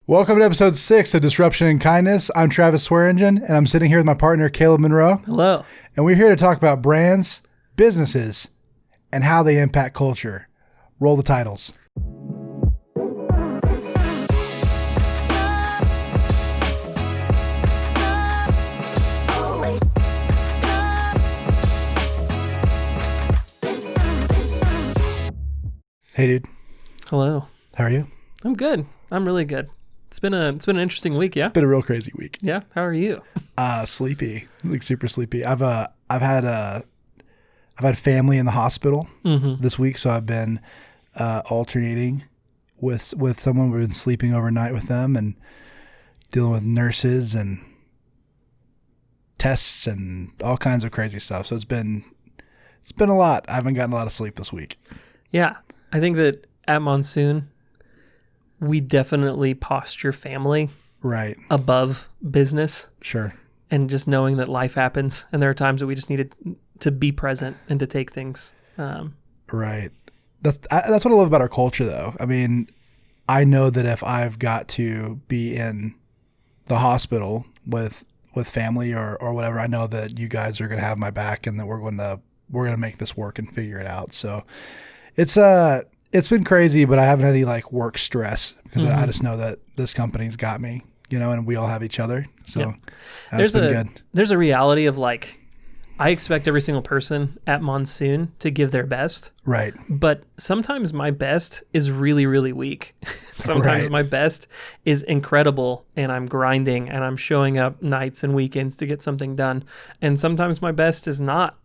Welcome to episode 6 of Disruption and Kindness. I'm Travis Swearengen, and I'm sitting here with my partner, Caleb Monroe. Hello. And we're here to talk about brands, businesses, and how they impact culture. Roll the titles. Hey, dude. Hello. How are you? I'm good. I'm really good. It's been an interesting week, yeah? It's been a real crazy week. Yeah. How are you? Sleepy. Like super sleepy. I've had family in the hospital this week, so I've been alternating with someone. We've been sleeping overnight with them and dealing with nurses and tests and all kinds of crazy stuff. So it's been a lot. I haven't gotten a lot of sleep this week. Yeah. I think that at Monsoon, we definitely posture family right above business. Sure. And just knowing that life happens, and there are times that we just needed to be present and to take things. Right. That's what I love about our culture, though. I mean, I know that if I've got to be in the hospital with family or whatever, I know that you guys are going to have my back and that we're going to make this work and figure it out. So it's been crazy, but I haven't had any like work stress because I just know that this company's got me, and we all have each other. So that's been good. There's a reality of like, I expect every single person at Monsoon to give their best. Right. But sometimes my best is really, really weak. Sometimes my best is incredible and I'm grinding and I'm showing up nights and weekends to get something done. And sometimes my best is not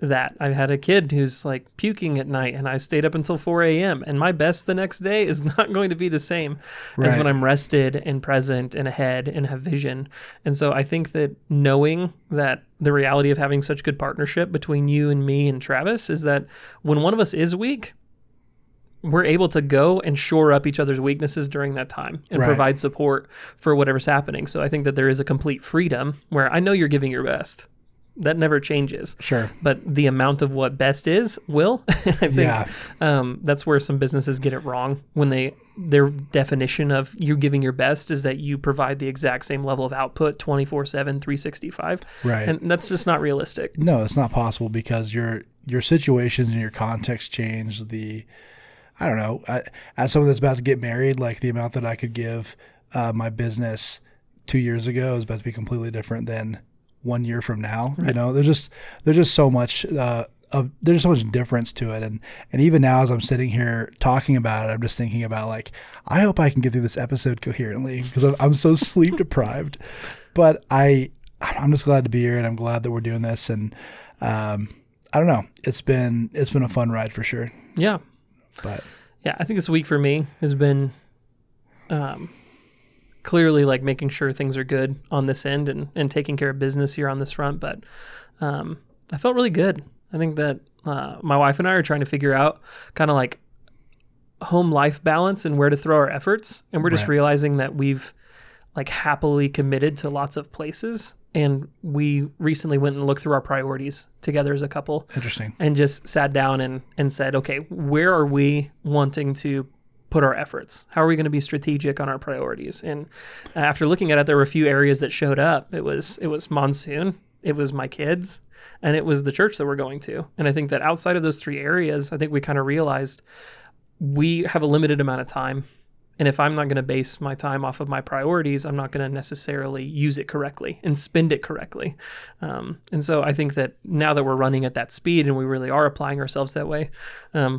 that. I had a kid who's like puking at night and I stayed up until 4 a.m. and my best the next day is not going to be the same as when I'm rested and present and ahead and have vision. And so I think that knowing that the reality of having such good partnership between you and me and Travis is that when one of us is weak, we're able to go and shore up each other's weaknesses during that time and provide support for whatever's happening. So I think that there is a complete freedom where I know you're giving your best. That never changes. Sure. But the amount of what best is will. I think that's where some businesses get it wrong when their definition of you giving your best is that you provide the exact same level of output 24/7, 365. Right. And that's just not realistic. No, it's not possible because your situations and your context change. I don't know, as someone that's about to get married, like the amount that I could give my business 2 years ago is about to be completely different than 1 year from now. Right. There's just so much there's so much difference to it, and even now as I'm sitting here talking about it, I'm just thinking about like, I hope I can get through this episode coherently because I'm so sleep deprived. But I'm just glad to be here, and I'm glad that we're doing this, and I don't know, it's been a fun ride for sure. Yeah. But yeah, I think this week for me has been clearly like making sure things are good on this end and taking care of business here on this front. But I felt really good. I think that my wife and I are trying to figure out kind of like home life balance and where to throw our efforts. And we're just realizing that we've like happily committed to lots of places. And we recently went and looked through our priorities together as a couple. Interesting. And just sat down and said, okay, where are we wanting to put our efforts? How are we going to be strategic on our priorities? And after looking at it, there were a few areas that showed up. It was Monsoon, it was my kids, and it was the church that we're going to. And I think that outside of those three areas, I think we kind of realized we have a limited amount of time. And if I'm not going to base my time off of my priorities, I'm not going to necessarily use it correctly and spend it correctly. And so I think that now that we're running at that speed and we really are applying ourselves that way,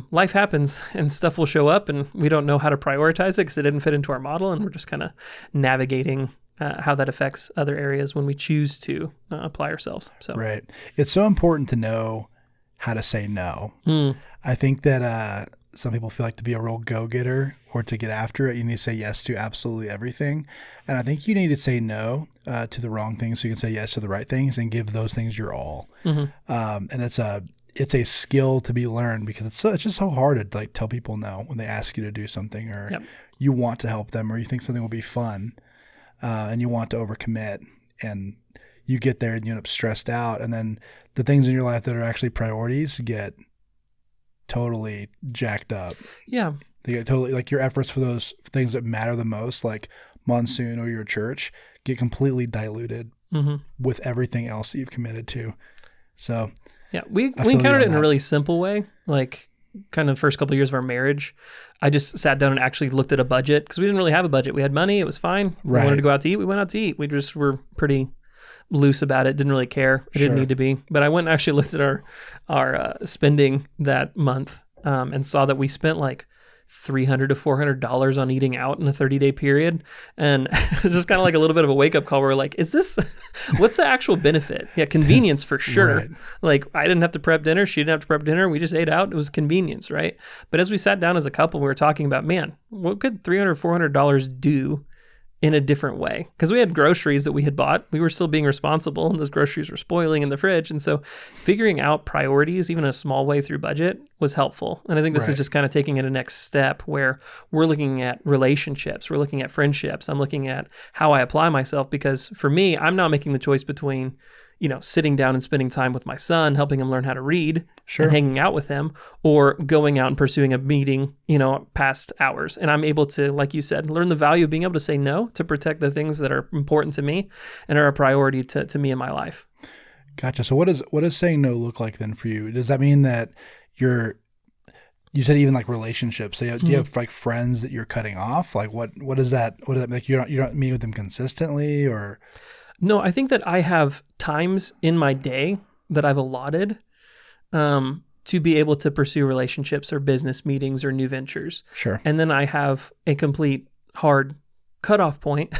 life happens and stuff will show up and we don't know how to prioritize it because it didn't fit into our model. And we're just kind of navigating how that affects other areas when we choose to apply ourselves. So right. It's so important to know how to say no. I think that some people feel like to be a real go-getter or to get after it, you need to say yes to absolutely everything. And I think you need to say no to the wrong things so you can say yes to the right things and give those things your all. And it's a skill to be learned because it's just so hard to like tell people no when they ask you to do something or you want to help them or you think something will be fun and you want to overcommit and you get there and you end up stressed out. And then the things in your life that are actually priorities get totally jacked up. Yeah. They get totally like your efforts for those things that matter the most, like Monsoon or your church get completely diluted with everything else that you've committed to. So yeah, we encountered it in a really simple way. Like kind of first couple of years of our marriage, I just sat down and actually looked at a budget because we didn't really have a budget. We had money. It was fine. Right. We wanted to go out to eat. We went out to eat. We just were pretty loose about it. Didn't really care. It didn't need to be. But I went and actually looked at our spending that month and saw that we spent like $300 to $400 on eating out in a 30-day period. And it's just kind of like a little bit of a wake-up call where we're like, is this, what's the actual benefit? Yeah, convenience for sure. Right. Like I didn't have to prep dinner. She didn't have to prep dinner. We just ate out. It was convenience, right? But as we sat down as a couple, we were talking about, man, what could $300, $400 do in a different way? Because we had groceries that we had bought. We were still being responsible and those groceries were spoiling in the fridge. And so figuring out priorities, even a small way through budget, was helpful. And I think this is just kind of taking it a next step where we're looking at relationships. We're looking at friendships. I'm looking at how I apply myself, because for me, I'm now making the choice between, you know, sitting down and spending time with my son, helping him learn how to read and hanging out with him, or going out and pursuing a meeting, you know, past hours. And I'm able to, like you said, learn the value of being able to say no to protect the things that are important to me and are a priority to me in my life. Gotcha. So what does saying no look like then for you? Does that mean that you said even like relationships? So do you have like friends that you're cutting off? Like what does that like you're not meeting with them consistently or? No, I think that I have times in my day that I've allotted to be able to pursue relationships or business meetings or new ventures. Sure. And then I have a complete hard cutoff point.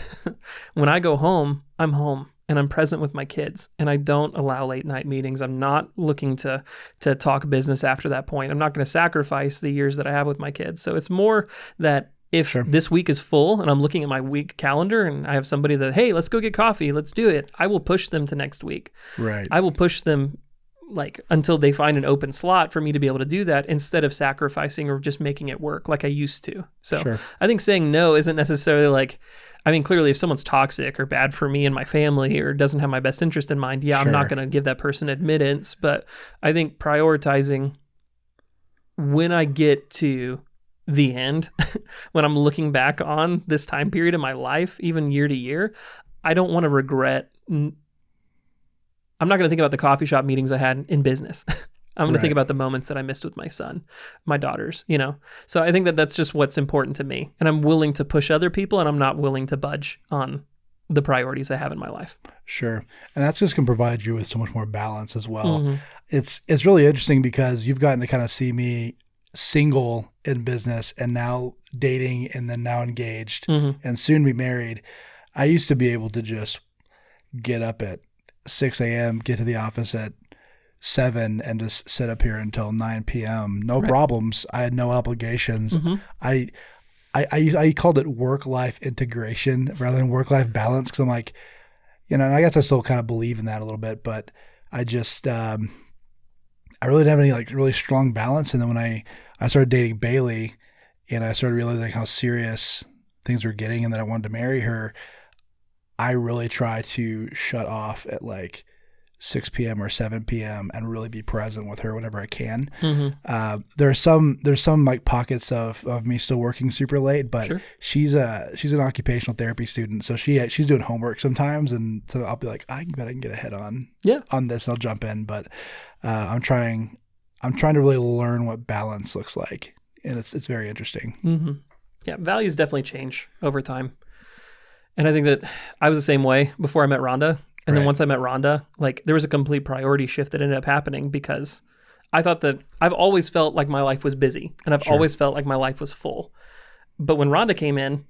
When I go home, I'm home and I'm present with my kids, and I don't allow late night meetings. I'm not looking to talk business after that point. I'm not going to sacrifice the years that I have with my kids. So it's more that if this week is full and I'm looking at my week calendar and I have somebody that, hey, let's go get coffee, let's do it, I will push them to next week. Right. I will push them like until they find an open slot for me to be able to do that, instead of sacrificing or just making it work like I used to. So I think saying no isn't necessarily like, I mean, clearly if someone's toxic or bad for me and my family or doesn't have my best interest in mind, I'm not going to give that person admittance. But I think prioritizing when I get to the end, when I'm looking back on this time period in my life, even year to year, I don't want to regret. I'm not going to think about the coffee shop meetings I had in business. I'm going to think about the moments that I missed with my son, my daughters, you know? So I think that that's just what's important to me. And I'm willing to push other people, and I'm not willing to budge on the priorities I have in my life. Sure. And that's just going to provide you with so much more balance as well. It's really interesting because you've gotten to kind of see me single in business and now dating and then now engaged and soon be married. I used to be able to just get up at 6 a.m., get to the office at 7 and just sit up here until 9 p.m. No problems. I had no obligations. I called it work-life integration rather than work-life balance, because I'm like, you know, and I guess I still kind of believe in that a little bit, but I just I really didn't have any like really strong balance. And then when I started dating Bailey and I started realizing how serious things were getting and that I wanted to marry her, I really try to shut off at like 6 p.m. or 7 p.m. and really be present with her whenever I can. There's some like pockets of me still working super late, but she's an occupational therapy student, so she's doing homework sometimes, and so I'll be like, I bet I can get ahead on this, and I'll jump in. But I'm trying to really learn what balance looks like, and it's very interesting. Yeah, values definitely change over time. And I think that I was the same way before I met Rhonda. And then once I met Rhonda, like there was a complete priority shift that ended up happening, because I thought that I've always felt like my life was busy and I've always felt like my life was full. But when Rhonda came in,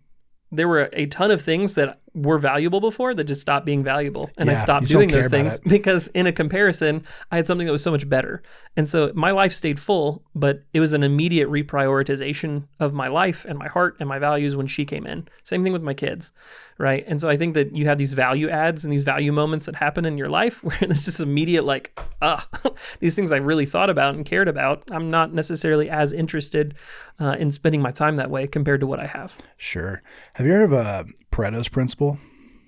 there were a ton of things that were valuable before that just stopped being valuable. And I stopped doing those things because in a comparison, I had something that was so much better. And so my life stayed full, but it was an immediate reprioritization of my life and my heart and my values when she came in. Same thing with my kids, right? And so I think that you have these value adds and these value moments that happen in your life where there's just immediate like, these things I really thought about and cared about, I'm not necessarily as interested in spending my time that way compared to what I have. Sure. Have you heard of Pareto's principle?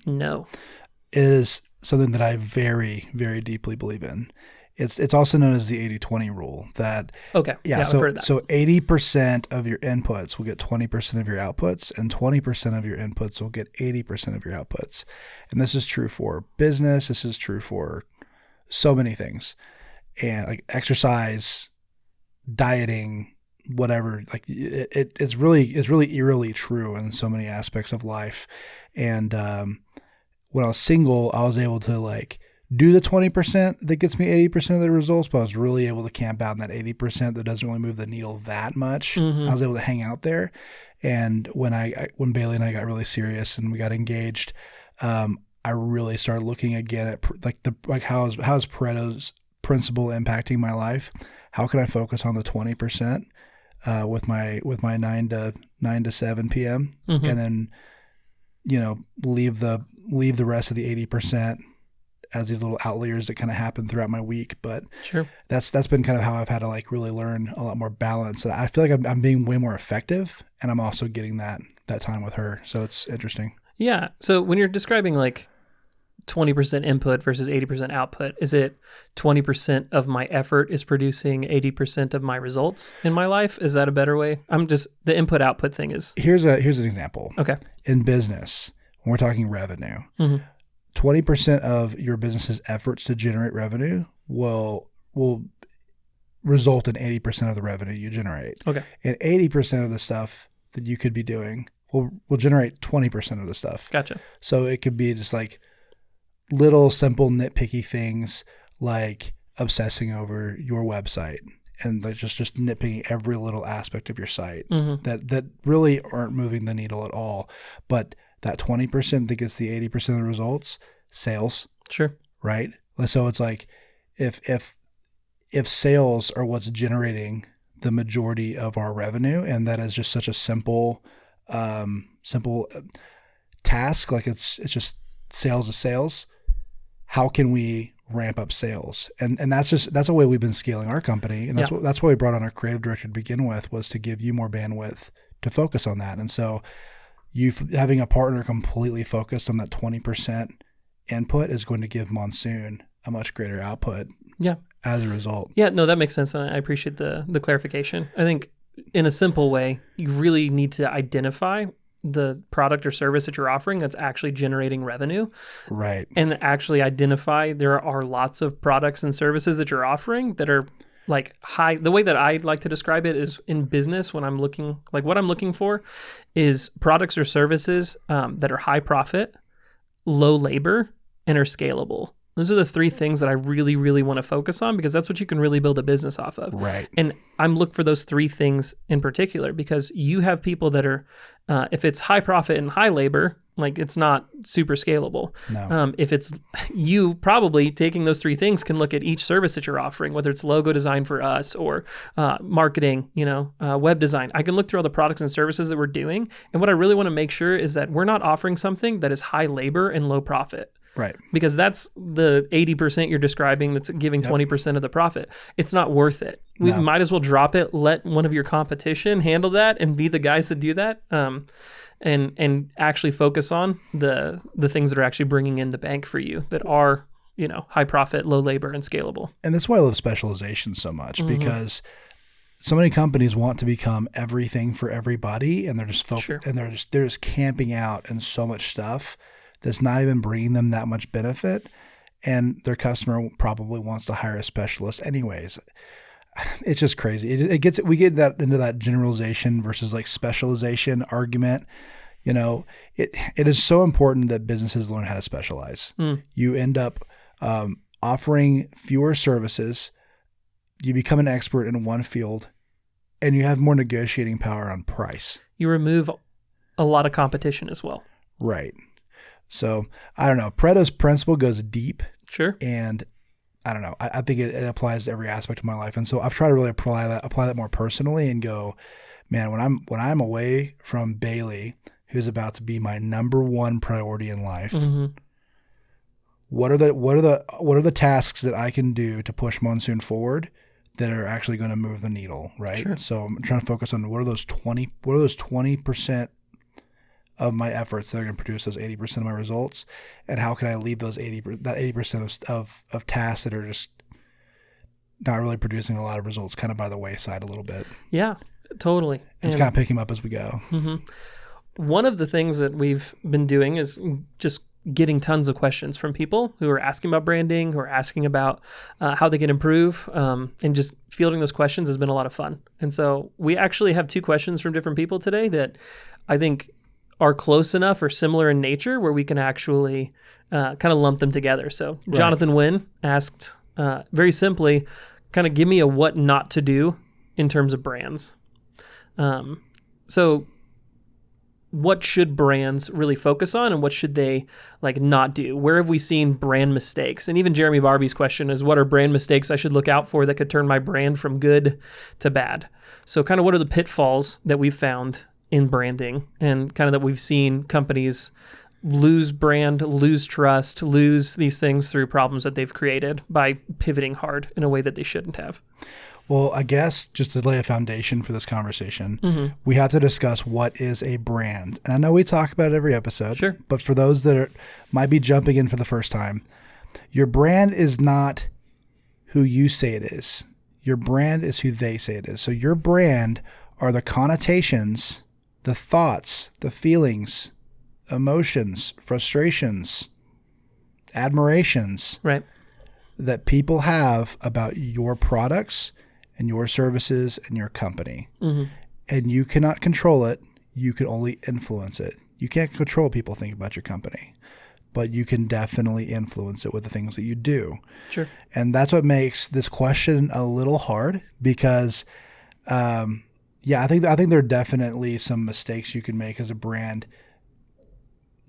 No. It is something that I very, very deeply believe in. It's also known as the 80-20 rule. That Okay. Yeah, so I've heard that. so 80% of your inputs will get 20% of your outputs, and 20% of your inputs will get 80% of your outputs. And this is true for business. This is true for so many things, and like exercise, dieting, whatever. Like it's really eerily true in so many aspects of life. And when I was single, I was able to like do the 20% that gets me 80% of the results, but I was really able to camp out in that 80% that doesn't really move the needle that much. I was able to hang out there. And when Bailey and I got really serious and we got engaged, I really started looking again at how is Pareto's principle impacting my life? How can I focus on the 20% with my 9 to 7 p.m. and then leave the rest of the 80% as these little outliers that kind of happen throughout my week. But Sure. that's been kind of how I've had to like really learn a lot more balance. And I feel like I'm being way more effective, and I'm also getting that time with her. So it's interesting. Yeah. So when you're describing like 20% input versus 80% output, is it 20% of my effort is producing 80% of my results in my life? Is that a better way? The input output thing is. Here's an example. Okay. In business, when we're talking revenue, 20% of your business's efforts to generate revenue will result in 80% of the revenue you generate. Okay. And 80% of the stuff that you could be doing will generate 20% of the stuff. Gotcha. So it could be just like little simple nitpicky things like obsessing over your website and like just nitpicking every little aspect of your site that really aren't moving the needle at all. But that 20% that gets the 80% of the results, sales. Sure. Right? So it's like if sales are what's generating the majority of our revenue, and that is just such a simple task, like it's just sales is sales, how can we ramp up sales? And that's a way we've been scaling our company. And that's why we brought on our creative director to begin with, was to give you more bandwidth to focus on that. And so having a partner completely focused on that 20% input is going to give Monsoon a much greater output. Yeah. As a result. Yeah, no, that makes sense. And I appreciate the clarification. I think in a simple way, you really need to identify the product or service that you're offering that's actually generating revenue. Right. And actually identify there are lots of products and services that you're offering that are like high. The way that I like to describe it is in business, when I'm looking, like what I'm looking for is products or services that are high profit, low labor, and are scalable. Those are the three things that I really, really want to focus on, because that's what you can really build a business off of. Right. And I'm looking for those three things in particular, because you have people that are, if it's high profit and high labor, like it's not super scalable. No. If it's you probably taking those three things can look at each service that you're offering, whether it's logo design for us or marketing, web design. I can look through all the products and services that we're doing. And what I really want to make sure is that we're not offering something that is high labor and low profit. Right. Because that's the 80% you're describing that's giving 20% of the profit. It's not worth it. We might as well drop it, let one of your competition handle that and be the guys that do that, and actually focus on the things that are actually bringing in the bank for you, that are, high profit, low labor, and scalable. And that's why I love specialization so much, because so many companies want to become everything for everybody, and they're just focused, and they're just camping out in so much stuff that's not even bringing them that much benefit, and their customer probably wants to hire a specialist anyways. It's just crazy. We get into that generalization versus like specialization argument. It is so important that businesses learn how to specialize. You end up offering fewer services. You become an expert in one field, and you have more negotiating power on price. You remove a lot of competition as well. Right. So I don't know. Pareto's principle goes deep. Sure. And I don't know. I think it applies to every aspect of my life. And so I've tried to really apply that more personally and go, man, when I'm away from Bailey, who's about to be my number one priority in life, what are the tasks that I can do to push Monsoon forward that are actually going to move the needle, right? Sure. So I'm trying to focus on what are those 20% of my efforts that are going to produce those 80% of my results, and how can I leave those 80% of tasks that are just not really producing a lot of results, kind of by the wayside a little bit. Yeah, totally. It's kind of picking them up as we go. One of the things that we've been doing is just getting tons of questions from people who are asking about branding, who are asking about how they can improve, and just fielding those questions has been a lot of fun. And so we actually have 2 questions from different people today that I think are close enough or similar in nature where we can actually kind of lump them together. So Jonathan Wynn asked very simply, kind of give me a what not to do in terms of brands. So what should brands really focus on and what should they like not do? Where have we seen brand mistakes? And even Jeremy Barbie's question is, what are brand mistakes I should look out for that could turn my brand from good to bad? So kind of what are the pitfalls that we've found in branding and kind of that we've seen companies lose brand, lose trust, lose these things through problems that they've created by pivoting hard in a way that they shouldn't have? Well, I guess just to lay a foundation for this conversation, we have to discuss what is a brand. And I know we talk about it every episode, Sure. but for those that might be jumping in for the first time, your brand is not who you say it is. Your brand is who they say it is. So your brand are the connotations, the thoughts, the feelings, emotions, frustrations, admirations that people have about your products and your services and your company. And you cannot control it. You can only influence it. You can't control what people think about your company, but you can definitely influence it with the things that you do. Sure. And that's what makes this question a little hard because, I think there are definitely some mistakes you can make as a brand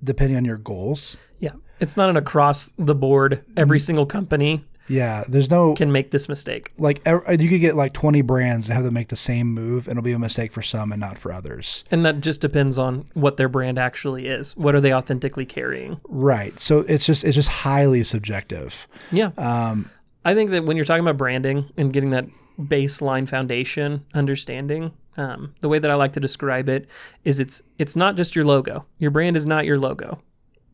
depending on your goals. Yeah. It's not an across the board, every single company there's no can make this mistake. Like you could get like 20 brands and have them make the same move and it'll be a mistake for some and not for others. And that just depends on what their brand actually is. What are they authentically carrying? Right. So it's just highly subjective. Yeah. I think that when you're talking about branding and getting that baseline foundation understanding, the way that I like to describe it is it's not just your logo. Your brand is not your logo.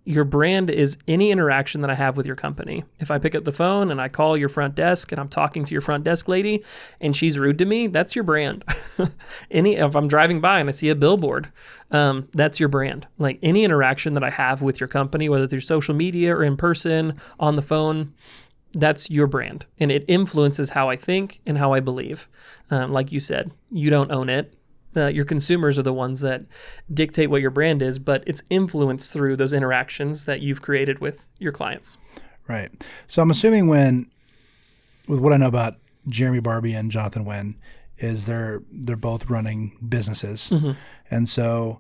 Your brand is any interaction that I have with your company. If I pick up the phone and I call your front desk and I'm talking to your front desk lady and she's rude to me, that's your brand. If I'm driving by and I see a billboard, that's your brand. Like any interaction that I have with your company, whether through social media or in person, on the phone, that's your brand. And it influences how I think and how I believe. Like you said, you don't own it. Your consumers are the ones that dictate what your brand is, but it's influenced through those interactions that you've created with your clients. Right. So I'm assuming with what I know about Jeremy Barbie and Jonathan Wynn is they're both running businesses. And so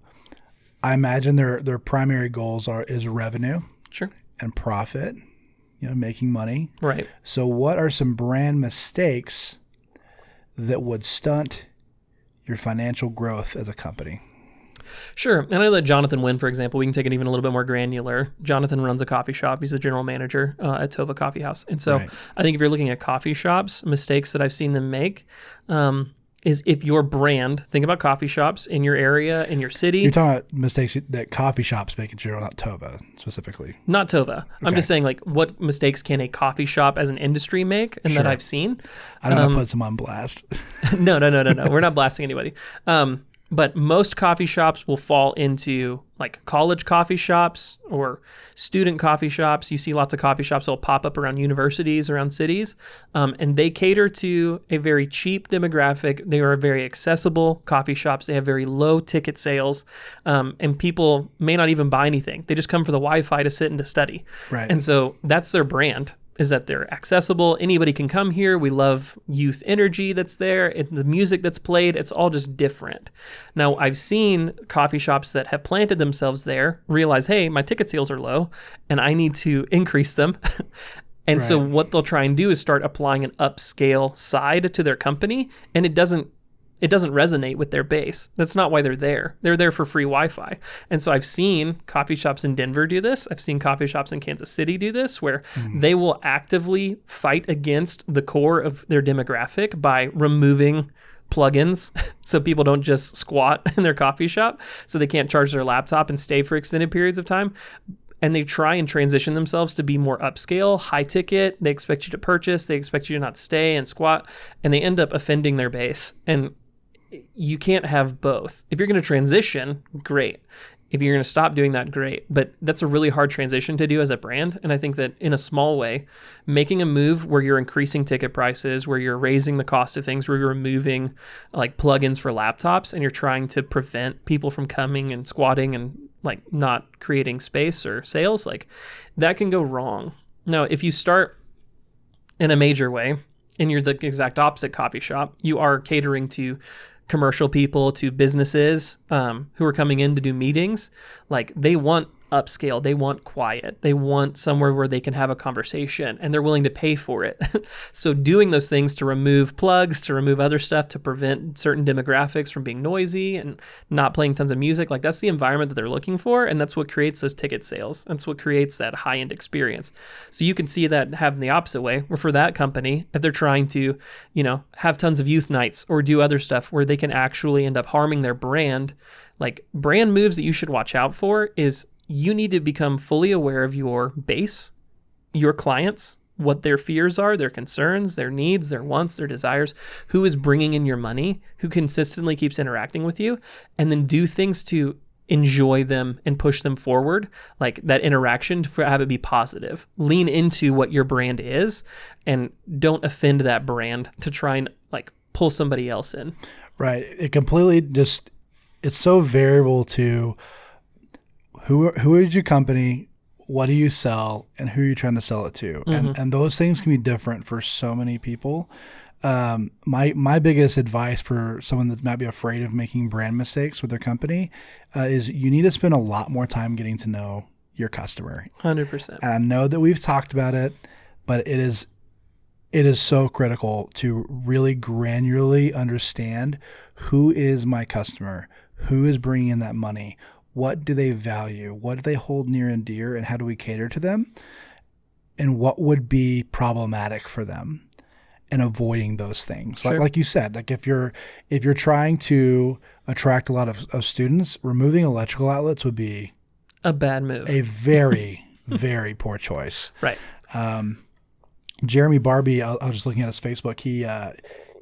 I imagine their primary goals is revenue. Sure. And profit, making money. Right. So what are some brand mistakes that would stunt your financial growth as a company? Sure. And I know that Jonathan Wynn, for example, we can take it even a little bit more granular. Jonathan runs a coffee shop. He's the general manager at Tova Coffee House. And so I think if you're looking at coffee shops, mistakes that I've seen them make is if your brand, think about coffee shops in your area, in your city. You're talking about mistakes that coffee shops make in general, not Tova specifically. Not Tova. Okay. I'm just saying, like, what mistakes can a coffee shop as an industry make and that I've seen? I don't want to put some on blast. No. We're not blasting anybody. But most coffee shops will fall into like college coffee shops or student coffee shops. You see lots of coffee shops that will pop up around universities, around cities, and they cater to a very cheap demographic. They are very accessible coffee shops. They have very low ticket sales, and people may not even buy anything. They just come for the Wi-Fi to sit and to study. Right. And so that's their brand, is that they're accessible. Anybody can come here. We love youth energy that's there. The music that's played, it's all just different. Now, I've seen coffee shops that have planted themselves there, realize, hey, my ticket sales are low, and I need to increase them. And so what they'll try and do is start applying an upscale side to their company, and it doesn't resonate with their base. That's not why they're there. They're there for free Wi-Fi. And so I've seen coffee shops in Denver do this. I've seen coffee shops in Kansas City do this, where they will actively fight against the core of their demographic by removing plugins so people don't just squat in their coffee shop, so they can't charge their laptop and stay for extended periods of time. and they try and transition themselves to be more upscale, high ticket. They expect you to purchase. They expect you to not stay and squat, and they end up offending their base. And you can't have both. If you're going to transition, great. If you're going to stop doing that, great. But that's a really hard transition to do as a brand. And I think that in a small way, making a move where you're increasing ticket prices, where you're raising the cost of things, where you're removing like plugins for laptops, and you're trying to prevent people from coming and squatting and like not creating space or sales, like that can go wrong. Now, if you start in a major way and you're the exact opposite coffee shop, you are catering to commercial people, to businesses who are coming in to do meetings. Like they want upscale, they want quiet, they want somewhere where they can have a conversation, and they're willing to pay for it. So doing those things to remove plugs, to remove other stuff, to prevent certain demographics from being noisy and not playing tons of music, like that's the environment that they're looking for, and that's what creates those ticket sales. That's what creates that high-end experience. So you can see that happen the opposite way, where for that company, if they're trying to, have tons of youth nights or do other stuff where they can actually end up harming their brand, like brand moves that you should watch out for is you need to become fully aware of your base, your clients, what their fears are, their concerns, their needs, their wants, their desires, who is bringing in your money, who consistently keeps interacting with you, and then do things to enjoy them and push them forward, like that interaction to have it be positive. Lean into what your brand is and don't offend that brand to try and like pull somebody else in. Right. It completely it's so variable to who is your company, what do you sell, and who are you trying to sell it to? Mm-hmm. And those things can be different for so many people. My biggest advice for someone that might be afraid of making brand mistakes with their company is you need to spend a lot more time getting to know your customer. 100%. And I know that we've talked about it, but it is so critical to really granularly understand who is my customer, who is bringing in that money, what do they value, what do they hold near and dear, and how do we cater to them, and what would be problematic for them, and avoiding those things. Sure. Like you said, like if you're trying to attract a lot of students, removing electrical outlets would be a bad move, a very very poor choice. Right. Jeremy Barbie, I was just looking at his Facebook.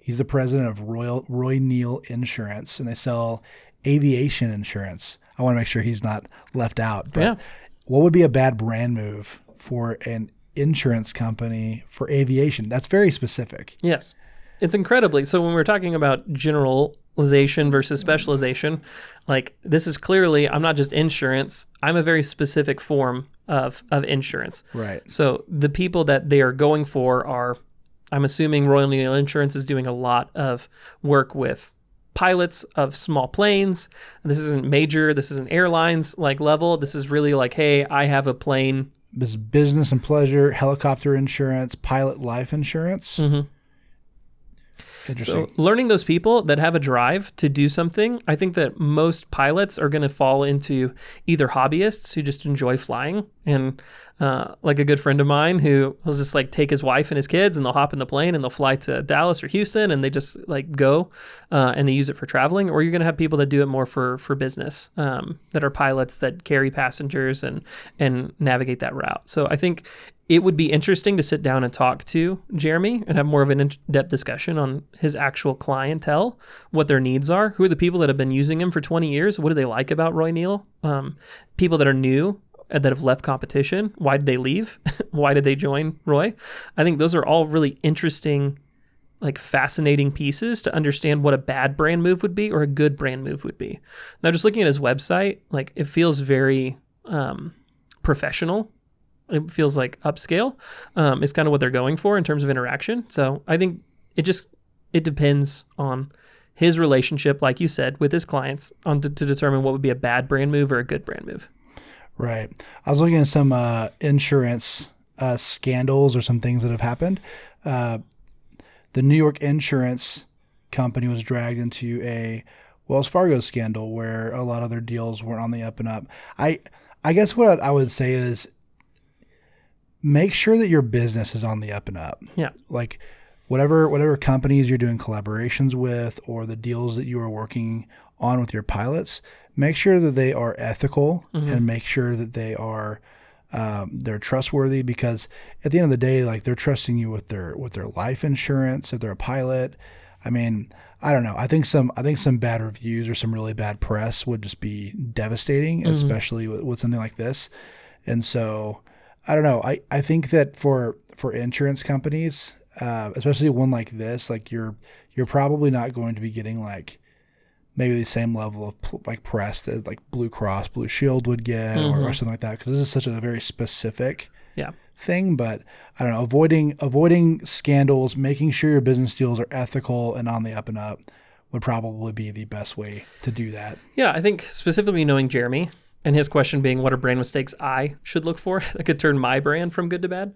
He's the president of Roy Neal Insurance, and they sell aviation insurance. I want to make sure he's not left out. But What would be a bad brand move for an insurance company for aviation? That's very specific. Yes. It's incredibly. So when we're talking about generalization versus specialization, like this is clearly, I'm not just insurance. I'm a very specific form of insurance. Right. So the people that they are going for are, I'm assuming Royal Neal Insurance is doing a lot of work with pilots of small planes. This isn't major. This isn't airlines like level. This is really like, hey, I have a plane. This is business and pleasure, helicopter insurance, pilot life insurance. Mm-hmm. Interesting. So learning those people that have a drive to do something, I think that most pilots are going to fall into either hobbyists who just enjoy flying, and like a good friend of mine who will just like take his wife and his kids and they'll hop in the plane and they'll fly to Dallas or Houston and they just like go and they use it for traveling. Or you're going to have people that do it more for business, that are pilots that carry passengers and navigate that route. So I think it would be interesting to sit down and talk to Jeremy and have more of an in-depth discussion on his actual clientele, what their needs are, who are the people that have been using him for 20 years, what do they like about Roy Neal, people that are new, that have left competition, why did they leave, why did they join Roy? I think those are all really interesting, like fascinating pieces to understand what a bad brand move would be or a good brand move would be. Now, just looking at his website, like it feels very professional. It feels like upscale is kind of what they're going for in terms of interaction. So I think it depends on his relationship, like you said, with his clients on to determine what would be a bad brand move or a good brand move. Right. I was looking at some insurance scandals or some things that have happened. The New York insurance company was dragged into a Wells Fargo scandal where a lot of their deals weren't on the up and up. I guess what I would say is make sure that your business is on the up and up. Yeah. Like whatever companies you're doing collaborations with or the deals that you are working on with your pilots, make sure that they are ethical and make sure that they are They're trustworthy because at the end of the day, like they're trusting you with their life insurance. If they're a pilot, I mean, I don't know. I think some bad reviews or some really bad press would just be devastating, especially with something like this. And so I don't know. I think that for insurance companies, especially one like this, like you're probably not going to be getting like maybe the same level of like press that like Blue Cross Blue Shield would get or something like that, because this is such a very specific thing. But I don't know, avoiding scandals, making sure your business deals are ethical and on the up and up would probably be the best way to do that. Yeah, I think specifically knowing Jeremy and his question being what are brand mistakes I should look for that could turn my brand from good to bad.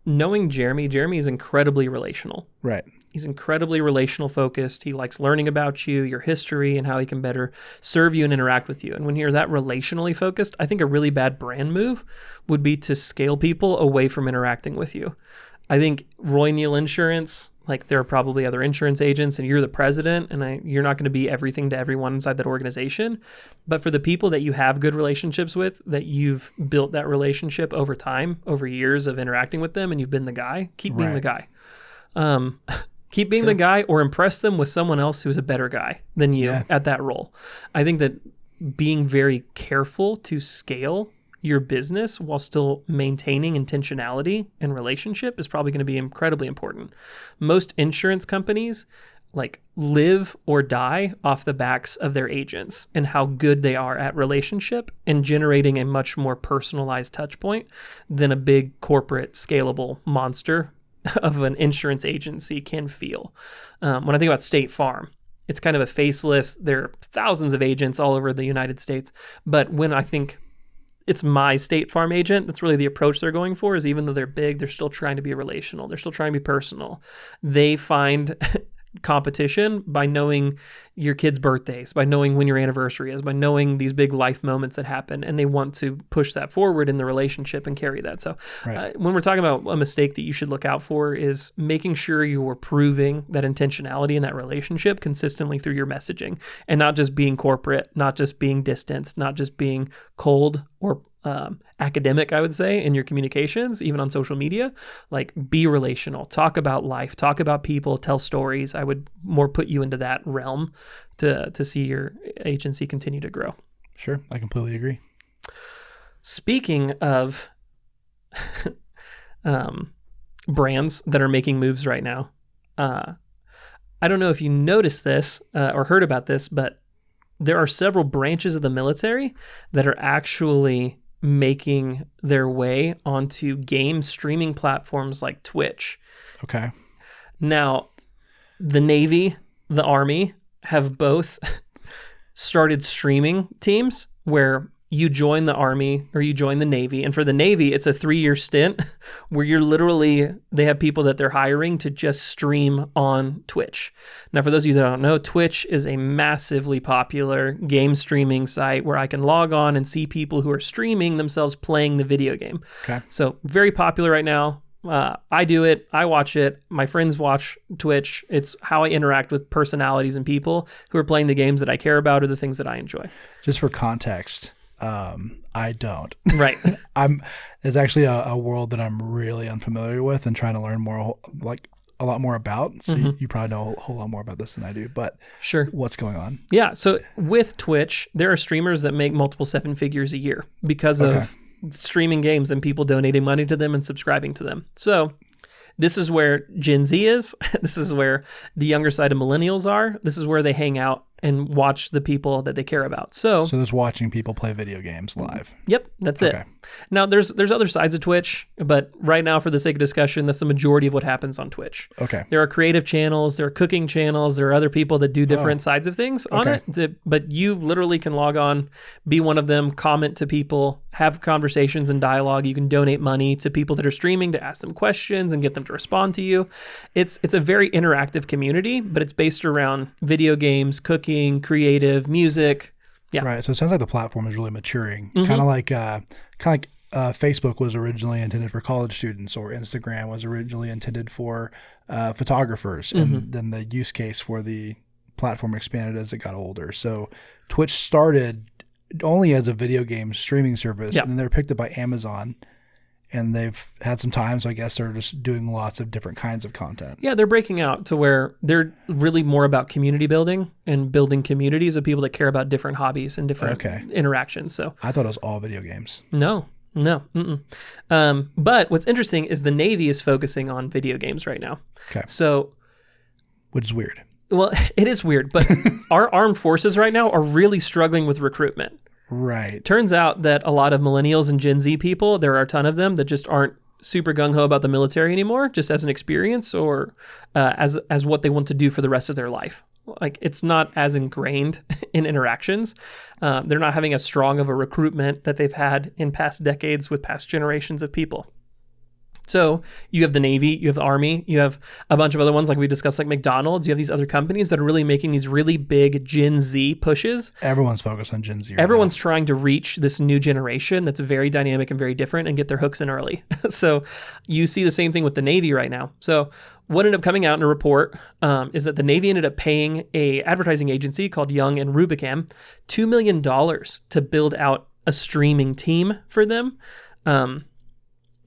Knowing Jeremy is incredibly relational. Right. He's incredibly relational focused. He likes learning about you, your history, and how he can better serve you and interact with you. And when you're that relationally focused, I think a really bad brand move would be to scale people away from interacting with you. I think Roy Neal Insurance, like there are probably other insurance agents and you're the president and you're not going to be everything to everyone inside that organization. But for the people that you have good relationships with, that you've built that relationship over time, over years of interacting with them and you've been the guy, keep being the guy. Keep being the guy or impress them with someone else who's a better guy than you at that role. I think that being very careful to scale your business while still maintaining intentionality and relationship is probably going to be incredibly important. Most insurance companies like live or die off the backs of their agents and how good they are at relationship and generating a much more personalized touch point than a big corporate scalable monster of an insurance agency can feel. When I think about State Farm, it's kind of a faceless, there are thousands of agents all over the United States. But when I think it's my State Farm agent, that's really the approach they're going for, is even though they're big, they're still trying to be relational. They're still trying to be personal. They find competition by knowing your kids' birthdays, by knowing when your anniversary is, by knowing these big life moments that happen, and they want to push that forward in the relationship and carry that. So when we're talking about a mistake that you should look out for is making sure you are proving that intentionality in that relationship consistently through your messaging and not just being corporate, not just being distanced, not just being cold or academic, I would say, in your communications, even on social media. Like, be relational, talk about life, talk about people, tell stories. I would more put you into that realm to see your agency continue to grow. Sure, I completely agree. Speaking of brands that are making moves right now, I don't know if you noticed this or heard about this, but there are several branches of the military that are actually making their way onto game streaming platforms like Twitch. Okay. Now, the Navy, the Army have both started streaming teams where you join the Army or you join the Navy. And for the Navy, it's a 3-year stint where you're literally, they have people that they're hiring to just stream on Twitch. Now, for those of you that don't know, Twitch is a massively popular game streaming site where I can log on and see people who are streaming themselves playing the video game. Okay. So very popular right now. I do it. I watch it. My friends watch Twitch. It's how I interact with personalities and people who are playing the games that I care about or the things that I enjoy. Just for context, I don't. Right. It's actually a world that I'm really unfamiliar with and trying to learn more, like a lot more about. So you probably know a whole lot more about this than I do, but sure. What's going on? Yeah. So with Twitch, there are streamers that make multiple 7 figures a year because of streaming games and people donating money to them and subscribing to them. So this is where Gen Z is. This is where the younger side of millennials are. This is where they hang out and watch the people that they care about. So there's watching people play video games live. Yep, that's it. Now, there's other sides of Twitch, but right now, for the sake of discussion, that's the majority of what happens on Twitch. Okay. There are creative channels, there are cooking channels, there are other people that do different sides of things on it, but you literally can log on, be one of them, comment to people, have conversations and dialogue. You can donate money to people that are streaming to ask them questions and get them to respond to you. It's a very interactive community, but it's based around video games, cooking, creative, music. Yeah. Right. So it sounds like the platform is really maturing. Kind of like Facebook was originally intended for college students, or Instagram was originally intended for photographers, and then the use case for the platform expanded as it got older. So Twitch started only as a video game streaming service, Yeah. and then they're picked up by Amazon, and they've had some time, so I guess they're just doing lots of different kinds of content. Yeah, they're breaking out to where they're really more about community building and building communities of people that care about different hobbies and different interactions. So I thought it was all video games. No. But what's interesting is the Navy is focusing on video games right now. Okay. So, which is weird. Well, it is weird, but our armed forces right now are really struggling with recruitment. Right. Turns out that a lot of millennials and Gen Z people, there are a ton of them that just aren't super gung-ho about the military anymore, just as an experience or as what they want to do for the rest of their life. Like, it's not as ingrained in interactions. They're not having as strong of a recruitment that they've had in past decades with past generations of people. So you have the Navy, you have the Army, you have a bunch of other ones like we discussed, like McDonald's. You have these other companies that are really making these really big Gen Z pushes. Everyone's focused on Gen Z. Everyone's trying to reach this new generation that's very dynamic and very different and get their hooks in early. So you see the same thing with the Navy right now. So what ended up coming out in a report is that the Navy ended up paying a advertising agency called Young and Rubicam $2 million to build out a streaming team for them.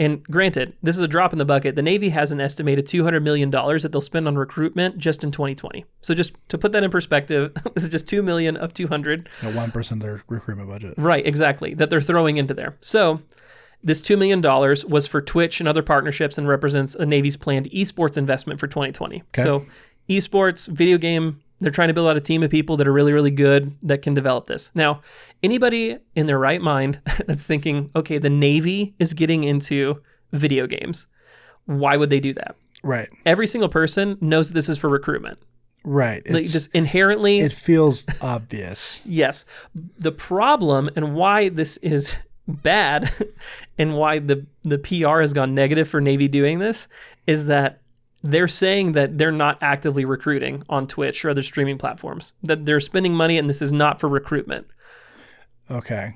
And granted, this is a drop in the bucket. The Navy has an estimated $200 million that they'll spend on recruitment just in 2020. So just to put that in perspective, this is just $2 million of 200. 1% of their recruitment budget. Right, exactly, that they're throwing into there. So this $2 million was for Twitch and other partnerships and represents the Navy's planned esports investment for 2020. Okay. So esports, video game, they're trying to build out a team of people that are really, really good that can develop this. Now, anybody in their right mind that's thinking, okay, the Navy is getting into video games. Why would they do that? Right. Every single person knows that this is for recruitment. Right. Like, just inherently. It feels obvious. Yes. The problem and why this is bad and why the PR has gone negative for Navy doing this is that they're saying that they're not actively recruiting on Twitch or other streaming platforms, that they're spending money and this is not for recruitment. Okay.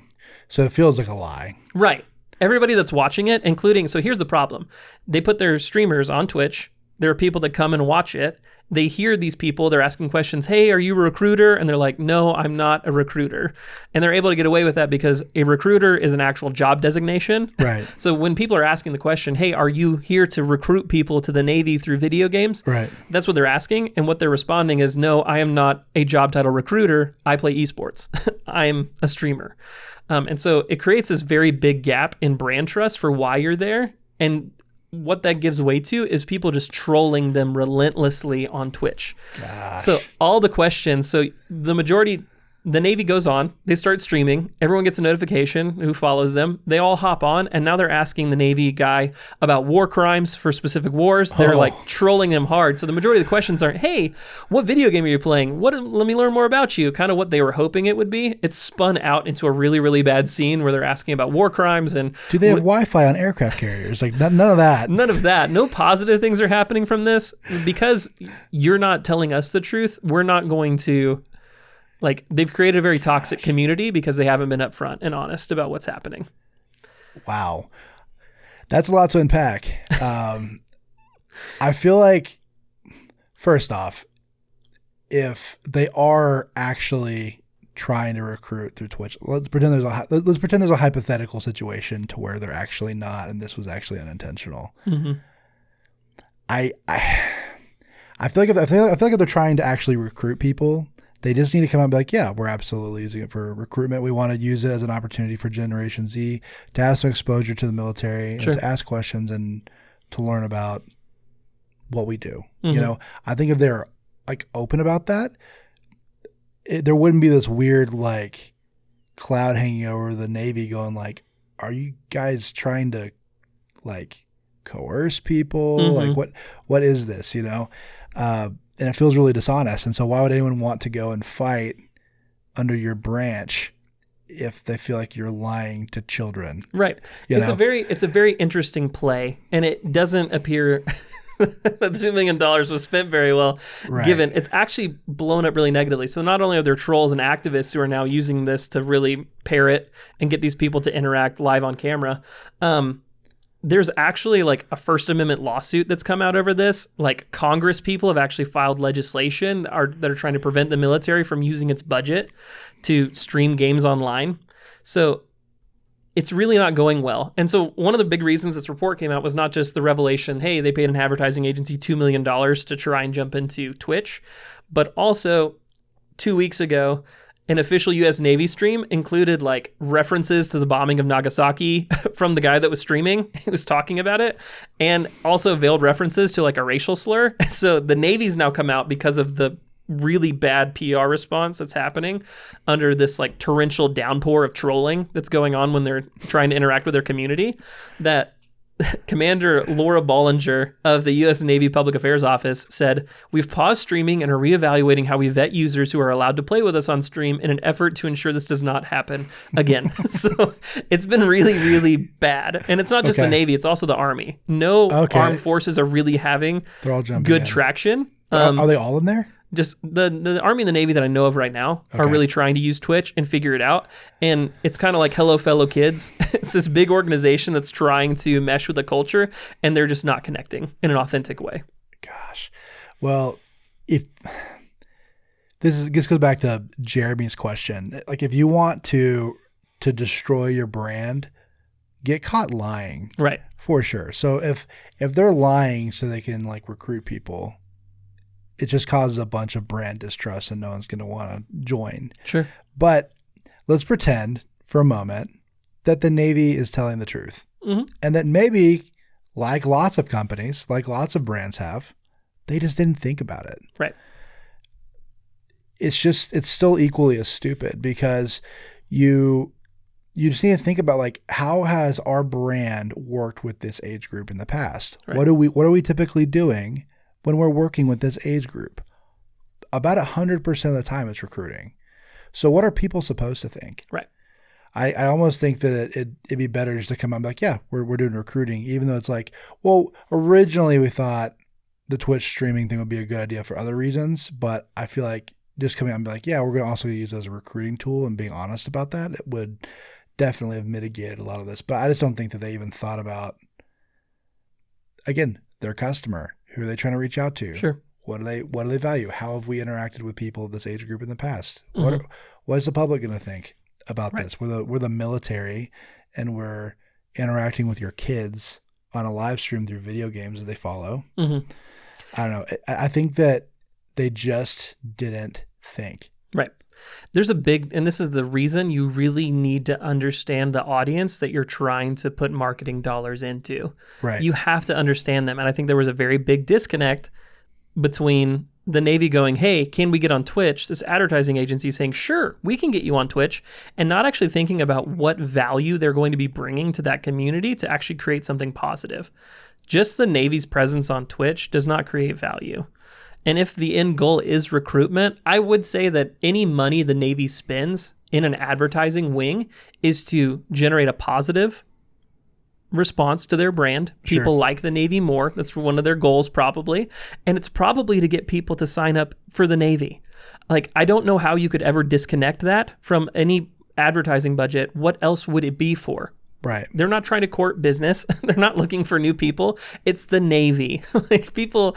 So it feels like a lie. Right. Everybody that's watching it, including, so here's the problem. They put their streamers on Twitch. There are people that come and watch it. They hear these people, they're asking questions, hey, are you a recruiter? And they're like, no, I'm not a recruiter. And they're able to get away with that because a recruiter is an actual job designation. Right. So when people are asking the question, hey, are you here to recruit people to the Navy through video games? Right. That's what they're asking. And what they're responding is, no, I am not a job title recruiter. I play esports. I'm a streamer. And so it creates this very big gap in brand trust for why you're there. And what that gives way to is people just trolling them relentlessly on Twitch. Gosh. So all the questions, so the majority, the Navy goes on, they start streaming, everyone gets a notification who follows them, they all hop on, and now they're asking the Navy guy about war crimes for specific wars. They're like trolling them hard. So the majority of the questions aren't, hey, what video game are you playing? Let me learn more about you. Kind of what they were hoping it would be. It's spun out into a really, really bad scene where they're asking about war crimes and do they have Wi-Fi on aircraft carriers? Like none of that. None of that. No positive things are happening from this because you're not telling us the truth. We're not going to. Like, they've created a very toxic community because they haven't been upfront and honest about what's happening. Wow. That's a lot to unpack. I feel like, first off, if they are actually trying to recruit through Twitch, let's pretend there's a hypothetical situation to where they're actually not, and this was actually unintentional. Mm-hmm. I feel like if they're trying to actually recruit people, they just need to come out and be like, yeah, we're absolutely using it for recruitment. We want to use it as an opportunity for Generation Z to have some exposure to the military Sure. and to ask questions and to learn about what we do. Mm-hmm. You know, I think if they're like open about that, there wouldn't be this weird like cloud hanging over the Navy going like, are you guys trying to like coerce people? Mm-hmm. Like what is this, you know? And it feels really dishonest. And so why would anyone want to go and fight under your branch if they feel like you're lying to children? Right. It's a very interesting play, and it doesn't appear that the $2 million was spent very well, Right. given it's actually blown up really negatively. So not only are there trolls and activists who are now using this to really parrot and get these people to interact live on camera, there's actually like a First Amendment lawsuit that's come out over this. Like Congress people have actually filed legislation that are trying to prevent the military from using its budget to stream games online. So it's really not going well. And so one of the big reasons this report came out was not just the revelation, hey, they paid an advertising agency $2 million to try and jump into Twitch, but also 2 weeks ago, an official U.S. Navy stream included like references to the bombing of Nagasaki from the guy that was streaming. He was talking about it, and also veiled references to like a racial slur. So the Navy's now come out because of the really bad PR response that's happening under this like torrential downpour of trolling that's going on when they're trying to interact with their community, that Commander Laura Bollinger of the U.S. Navy Public Affairs Office said, "We've paused streaming and are reevaluating how we vet users who are allowed to play with us on stream in an effort to ensure this does not happen again." So it's been really, really bad. And it's not just the Navy, it's also the Army. No armed forces are really having good traction. Are they all in there? Just the Army and the Navy that I know of right now are really trying to use Twitch and figure it out. And it's kind of like Hello Fellow Kids. It's this big organization that's trying to mesh with the culture, and they're just not connecting in an authentic way. Gosh. Well, if this goes back to Jeremy's question, like if you want to destroy your brand, get caught lying. Right. For sure. So if they're lying so they can like recruit people, it just causes a bunch of brand distrust and no one's going to want to join. Sure. But let's pretend for a moment that the Navy is telling the truth. Mm-hmm. And that maybe, like lots of companies, like lots of brands have, they just didn't think about it. Right. It's still equally as stupid, because you just need to think about like, how has our brand worked with this age group in the past? Right. What are we typically doing when we're working with this age group? About 100% of the time it's recruiting. So what are people supposed to think? Right. I almost think that it'd be better just to come out and be like, yeah, we're doing recruiting, even though it's like, well, originally we thought the Twitch streaming thing would be a good idea for other reasons, but I feel like just coming out and be like, yeah, we're going to also use it as a recruiting tool, and being honest about that, it would definitely have mitigated a lot of this. But I just don't think that they even thought about, again, their customer. Who are they trying to reach out to? Sure. What do they value? How have we interacted with people of this age group in the past? Mm-hmm. What is the public going to think about Right. this? We're the military, and we're interacting with your kids on a live stream through video games that they follow. Mm-hmm. I don't know. I think that they just didn't think. Right. There's and this is the reason you really need to understand the audience that you're trying to put marketing dollars into. Right. You have to understand them. And I think there was a very big disconnect between the Navy going, hey, can we get on Twitch? This advertising agency saying, sure, we can get you on Twitch, and not actually thinking about what value they're going to be bringing to that community to actually create something positive. Just the Navy's presence on Twitch does not create value. And if the end goal is recruitment, I would say that any money the Navy spends in an advertising wing is to generate a positive response to their brand. Sure. People like the Navy more. That's one of their goals probably. And it's probably to get people to sign up for the Navy. Like, I don't know how you could ever disconnect that from any advertising budget. What else would it be for? Right. They're not trying to court business. They're not looking for new people. It's the Navy. Like, people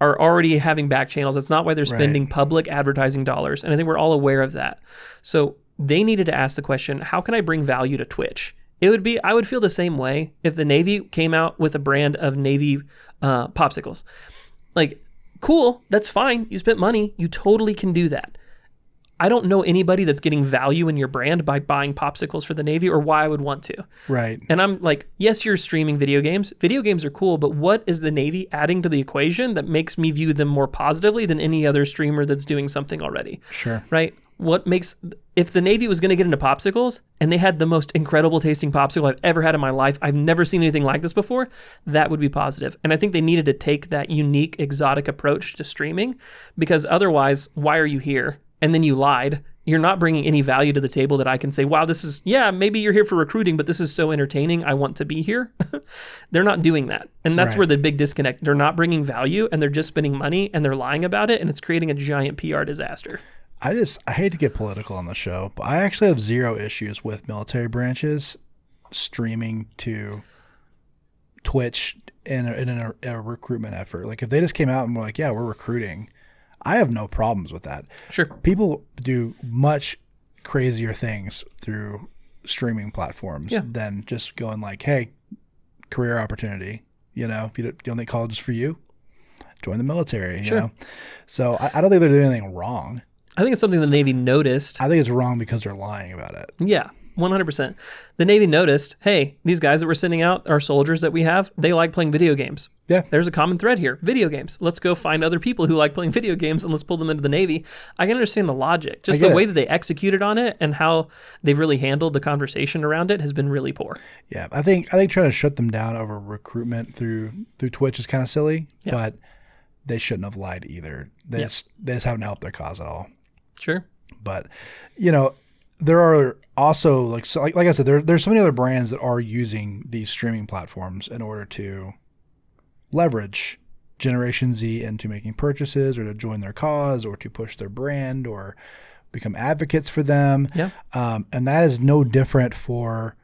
are already having back channels. That's not why they're spending public advertising dollars. And I think we're all aware of that. So they needed to ask the question, how can I bring value to Twitch? I would feel the same way if the Navy came out with a brand of Navy popsicles. Like, cool, that's fine. You spent money. You totally can do that. I don't know anybody that's getting value in your brand by buying popsicles for the Navy, or why I would want to. Right. And I'm like, yes, you're streaming video games. Video games are cool, but what is the Navy adding to the equation that makes me view them more positively than any other streamer that's doing something already? Sure. Right? If the Navy was going to get into popsicles and they had the most incredible tasting popsicle I've ever had in my life, I've never seen anything like this before, that would be positive. And I think they needed to take that unique, exotic approach to streaming, because otherwise, why are you here? And then you lied. You're not bringing any value to the table that I can say, wow, maybe you're here for recruiting, but this is so entertaining, I want to be here. They're not doing that. And that's where the big disconnect. They're not bringing value, and they're just spending money, and they're lying about it, and it's creating a giant PR disaster. I hate to get political on the show, but I actually have zero issues with military branches streaming to Twitch in a recruitment effort. Like if they just came out and were like, yeah, we're recruiting, I have no problems with that. Sure. People do much crazier things through streaming platforms than just going like, hey, career opportunity. You know, if you don't think college is for you, join the military. You know, so I don't think they're doing anything wrong. I think it's something the Navy noticed. I think it's wrong because they're lying about it. Yeah, 100%. The Navy noticed, hey, these guys that we're sending out, our soldiers that we have, they like playing video games. Yeah. There's a common thread here, video games. Let's go find other people who like playing video games and let's pull them into the Navy. I can understand the logic. Just the way that they executed on it and how they really handled the conversation around it has been really poor. Yeah, I think trying to shut them down over recruitment through Twitch is kind of silly, but they shouldn't have lied either. They just haven't helped their cause at all. Sure. But, you know, there are also, like I said, there's so many other brands that are using these streaming platforms in order to leverage Generation Z into making purchases or to join their cause or to push their brand or become advocates for them. Yeah. And that is no different for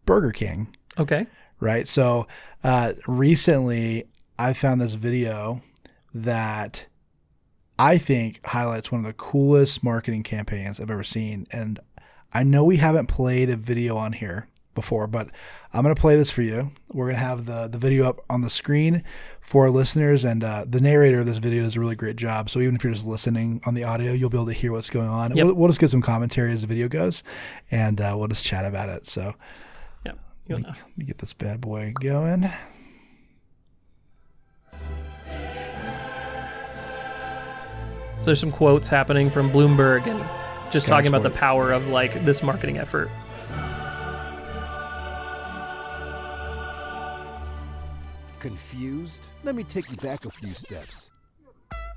Burger King. Okay. Right. So recently I found this video that I think highlights one of the coolest marketing campaigns I've ever seen. And I know we haven't played a video on here before, but I'm going to play this for you. We're going to have the video up on the screen for our listeners, and the narrator of this video does a really great job. So even if you're just listening on the audio, you'll be able to hear what's going on. Yep. We'll just get some commentary as the video goes, and we'll just chat about it. So let me get this bad boy going. So there's some quotes happening from Bloomberg and just talking about the power of like this marketing effort. Confused? Let me take you back a few steps.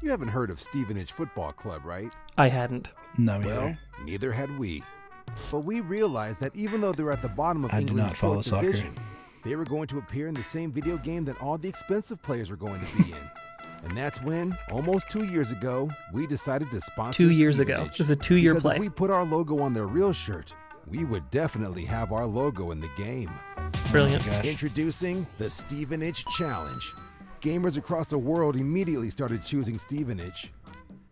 You haven't heard of Stevenage Football Club, right? I hadn't. No, well, neither had we. But we realized that even though they're at the bottom of England's fourth division, they were going to appear in the same video game that all the expensive players were going to be in. And that's when, almost 2 years ago, we decided to sponsor 2 years Stevenage. ago. This is a 2-year play. Because if we put our logo on their real shirt, we would definitely have our logo in the game. Brilliant. Introducing the Stevenage Challenge. Gamers across the world immediately started choosing Stevenage,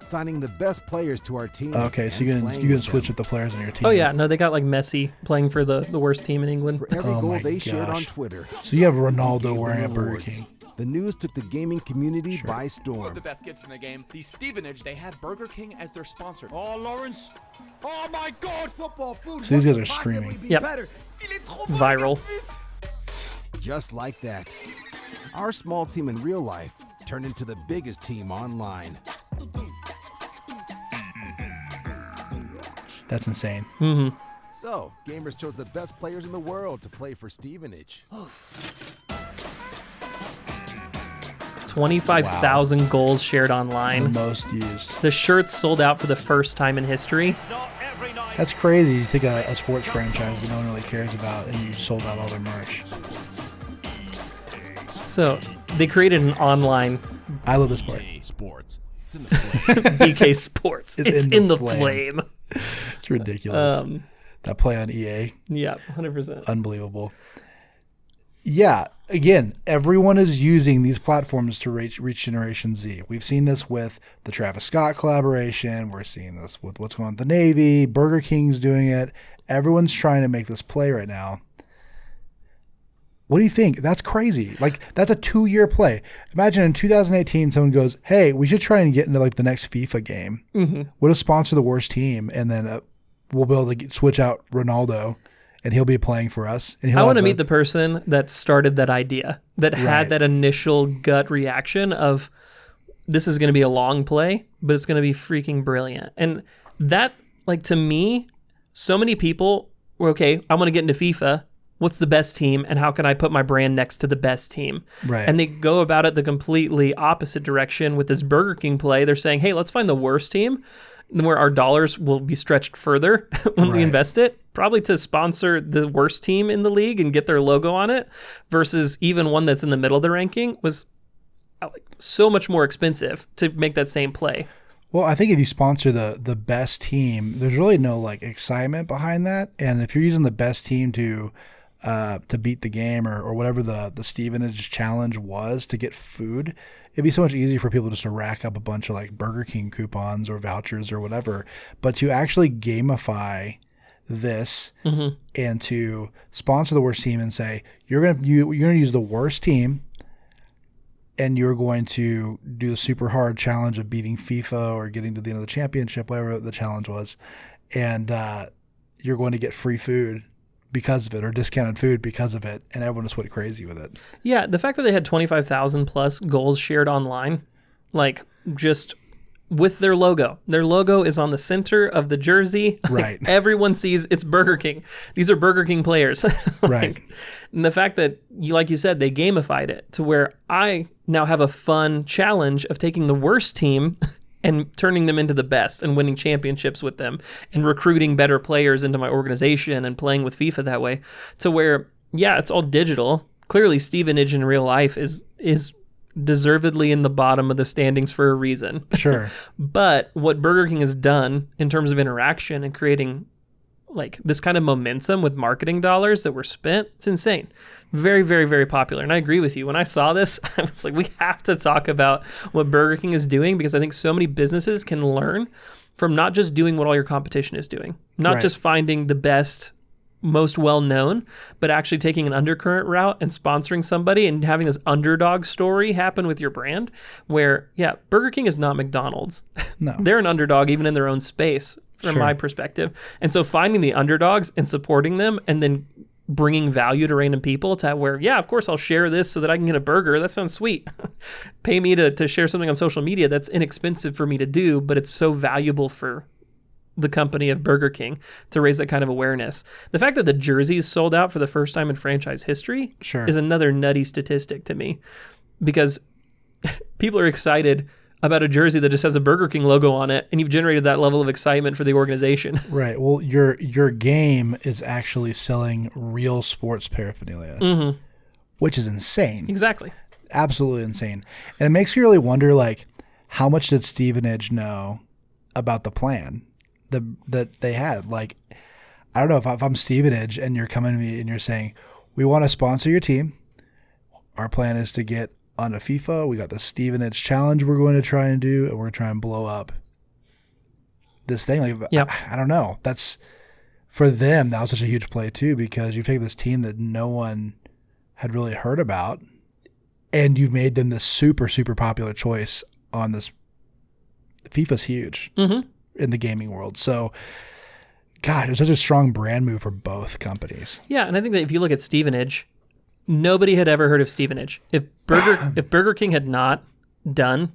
signing the best players to our team. Okay, so you can switch with the players on your team. Oh yeah, no, they got like Messi playing for the worst team in England. For every goal they shared on Twitter. So you have Ronaldo wearing a Burger King. The news took the gaming community by storm. One of the best kids in the game, the Stevenage, they have Burger King as their sponsor. Oh, Lawrence. Oh, my God. Football food. So these guys are streaming. Yep. Viral. Just like that. Our small team in real life turned into the biggest team online. That's insane. Mm-hmm. So, gamers chose the best players in the world to play for Stevenage. 25,000 goals shared online. The most used. The shirts sold out for the first time in history. That's crazy. You take a sports franchise that no one really cares about and you sold out all their merch. So they created an online... I love this part. Sports. It's in the flame. BK Sports. It's in the flame. It's ridiculous. That play on EA. Yeah, 100%. Unbelievable. Yeah, again, everyone is using these platforms to reach Generation Z. We've seen this with the Travis Scott collaboration. We're seeing this with what's going on with the Navy. Burger King's doing it. Everyone's trying to make this play right now. What do you think? That's crazy. Like, that's a 2-year play. Imagine in 2018, someone goes, hey, we should try and get into like the next FIFA game. Mm-hmm. We'll just sponsor the worst team, and then we'll be able to switch out Ronaldo. And he'll be playing for us. And I want to meet the person that started that idea, that had that initial gut reaction of, this is going to be a long play, but it's going to be freaking brilliant. And that, like, to me, so many people were, okay, I want to get into FIFA. What's the best team? And how can I put my brand next to the best team? Right. And they go about it the completely opposite direction with this Burger King play. They're saying, hey, let's find the worst team where our dollars will be stretched further when we invest it, probably to sponsor the worst team in the league and get their logo on it, versus even one that's in the middle of the ranking was so much more expensive to make that same play. Well, I think if you sponsor the best team, there's really no like excitement behind that. And if you're using the best team to to beat the game or whatever the Stevenage challenge was to get food, it'd be so much easier for people just to rack up a bunch of like Burger King coupons or vouchers or whatever. But to actually gamify this and to sponsor the worst team and say, you're gonna use the worst team and you're going to do the super hard challenge of beating FIFA or getting to the end of the championship, whatever the challenge was, and you're going to get free food because of it or discounted food because of it, and everyone just went crazy with it. Yeah, the fact that they had 25,000 plus goals shared online, like just with their logo. Their logo is on the center of the jersey. Right. Everyone sees it's Burger King. These are Burger King players. Right. And the fact that, like you said, they gamified it to where I now have a fun challenge of taking the worst team and turning them into the best and winning championships with them and recruiting better players into my organization and playing with FIFA that way, to where, yeah, it's all digital. Clearly, Stevenage in real life is deservedly in the bottom of the standings for a reason. Sure. But what Burger King has done in terms of interaction and creating like this kind of momentum with marketing dollars that were spent, it's insane. Very, very, very popular. And I agree with you. When I saw this, I was like, we have to talk about what Burger King is doing, because I think so many businesses can learn from not just doing what all your competition is doing, not just finding the best, most well-known, but actually taking an undercurrent route and sponsoring somebody and having this underdog story happen with your brand where, yeah, Burger King is not McDonald's. No. They're an underdog even in their own space from my perspective. And so finding the underdogs and supporting them and then bringing value to random people to where, yeah, of course I'll share this so that I can get a burger. That sounds sweet. Pay me to share something on social media that's inexpensive for me to do, but it's so valuable for the company of Burger King to raise that kind of awareness. The fact that the jerseys sold out for the first time in franchise history is another nutty statistic to me, because people are excited about a jersey that just has a Burger King logo on it, and you've generated that level of excitement for the organization. Right. Well, your game is actually selling real sports paraphernalia, which is insane. Exactly. Absolutely insane. And it makes me really wonder, like, how much did Stevenage know about the plan that they had? Like, I don't know, if I'm Stevenage and you're coming to me and you're saying, we want to sponsor your team. Our plan is to get onto FIFA. We got the Stevenage challenge we're going to try and do, and we're going to try and blow up this thing. Like, I don't know. That's, for them, that was such a huge play too, because you take this team that no one had really heard about and you've made them this super, super popular choice on this. FIFA's huge in the gaming world. So, God, it's such a strong brand move for both companies. Yeah, and I think that if you look at Stevenage, nobody had ever heard of Stevenage. If Burger King had not done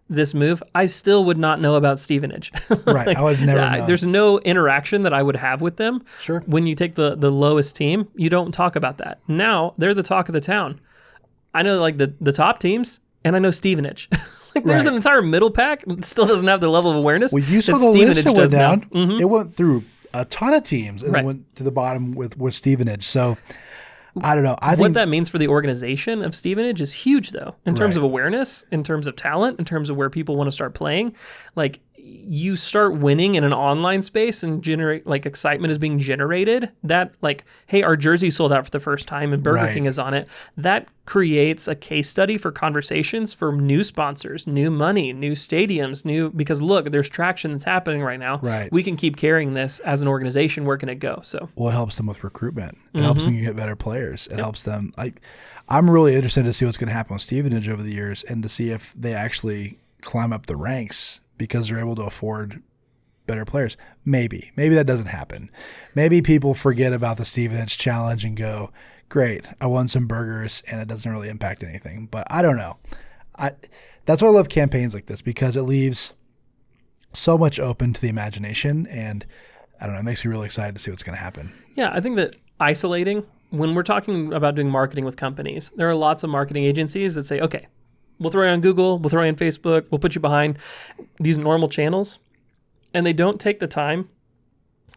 this move, I still would not know about Stevenage. Right, I would never know. There's no interaction that I would have with them. Sure. When you take the lowest team, you don't talk about that. Now, they're the talk of the town. I know like the top teams, and I know Stevenage. Like there's an entire middle pack that still doesn't have the level of awareness. Well, you saw the list that went down. It went through a ton of teams and then went to the bottom with Stevenage. So I don't know. I think what that means for the organization of Stevenage is huge, though, in terms of awareness, in terms of talent, in terms of where people want to start playing. Like, you start winning in an online space and generate, like, excitement is being generated. That, like, hey, our jersey sold out for the first time and Burger King is on it. That creates a case study for conversations for new sponsors, new money, new stadiums, because look, there's traction that's happening right now. Right. We can keep carrying this as an organization. Where can it go? So, well, it helps them with recruitment. It helps them get better players. It helps them. I'm really interested to see what's going to happen with Stevenage over the years and to see if they actually climb up the ranks because they're able to afford better players. Maybe that doesn't happen. Maybe people forget about the Stevenage challenge and go, great, I won some burgers and it doesn't really impact anything. But I don't know. That's why I love campaigns like this, because it leaves so much open to the imagination, and I don't know, it makes me really excited to see what's going to happen. Yeah, I think that isolating, when we're talking about doing marketing with companies, there are lots of marketing agencies that say, okay, we'll throw you on Google, we'll throw you on Facebook, we'll put you behind these normal channels, and they don't take the time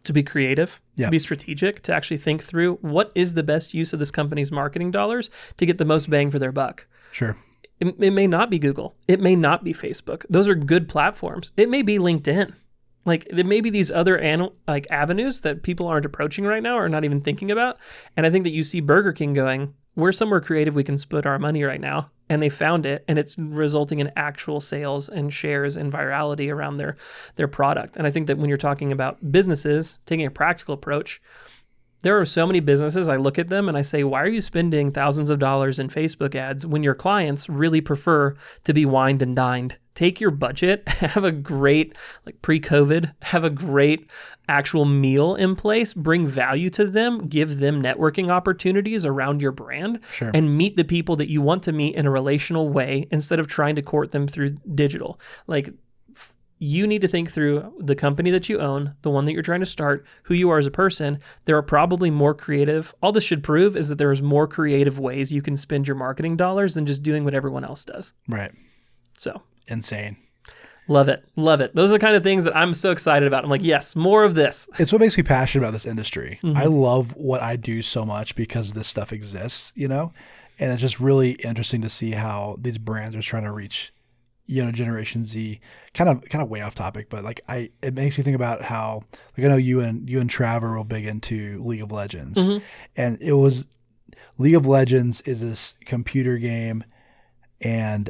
to be creative, to be strategic, to actually think through what is the best use of this company's marketing dollars to get the most bang for their buck. Sure. It may not be Google. It may not be Facebook. Those are good platforms. It may be LinkedIn. Like there may be these other avenues that people aren't approaching right now or not even thinking about. And I think that you see Burger King going, we're somewhere creative we can split our money right now. And they found it, and it's resulting in actual sales and shares and virality around their product. And I think that when you're talking about businesses taking a practical approach, there are so many businesses, I look at them and I say, why are you spending thousands of dollars in Facebook ads when your clients really prefer to be wined and dined? Take your budget, have a great, like pre-COVID, have a great actual meal in place, bring value to them, give them networking opportunities around your brand, Sure. and meet the people that you want to meet in a relational way instead of trying to court them through digital. Like, you need to think through the company that you own, the one that you're trying to start, who you are as a person. There are probably more creative. All this should prove is that there is more creative ways you can spend your marketing dollars than just doing what everyone else does. Right. So Insane. love it. Love it. Those are the kind of things that I'm so excited about. I'm like, yes, more of this. It's what makes me passionate about this industry. Mm-hmm. I love what I do so much because this stuff exists, you know? And it's just really interesting to see how these brands are trying to reach, you know, Generation Z. Kind of way off topic, but like it makes me think about how, like, I know you and Trav are real big into League of Legends, Mm-hmm. and it was League of Legends is this computer game, and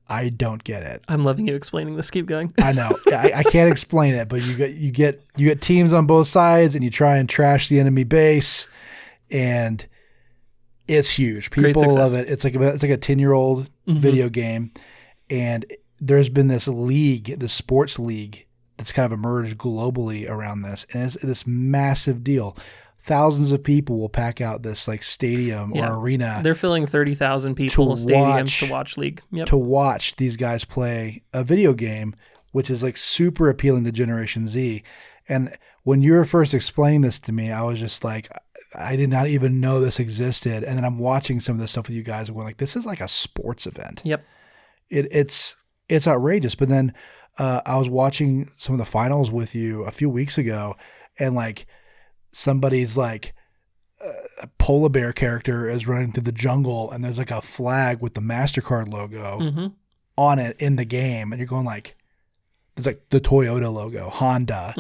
I don't get it. I'm loving you explaining this. Keep going. I know. I can't explain it, but you get teams on both sides, and you try and trash the enemy base, and it's huge. People love it. It's like a 10-year-old Mm-hmm. video game, and there's been this league, this sports league, that's kind of emerged globally around this, and it's this massive deal. Thousands of people will pack out this like stadium or arena. They're filling 30,000 people stadiums to watch League. Yep. To watch these guys play a video game, which is like super appealing to Generation Z. And when you were first explaining this to me, I was just like, I did not even know this existed. And then I'm watching some of this stuff with you guys and going like, this is like a sports event. Yep. It's outrageous. But then I was watching some of the finals with you a few weeks ago, and like somebody's like a polar bear character is running through the jungle, and there's like a flag with the MasterCard logo on it in the game, and you're going like, there's like the Toyota logo, Honda,